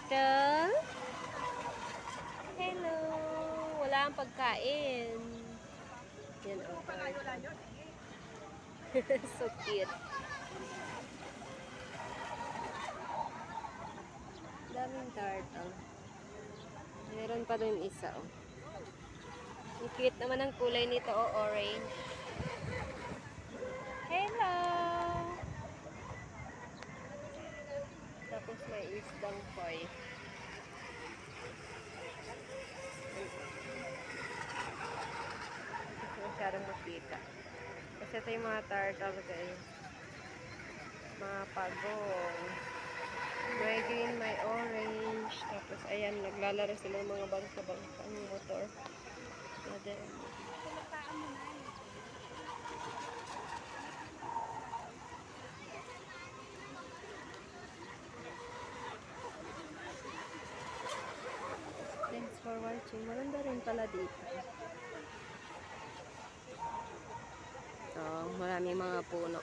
turtle. Hello. Wala ang pagkain. Yan ang turtle. So cute. Daming turtle. Meron pa dun isa, oh. Ang cute naman ang kulay nito, oh, orange. Hello! Tapos may isdang koi. Kasi masyadong makita. Kasi ito yung mga turtle, guys. Mga pagong. May green, may orange. Tapos, ayan, naglalaro sila ng mga bangka-bangka ng motor. Thanks for watching. Maganda rin pala dito. Maraming mga puno.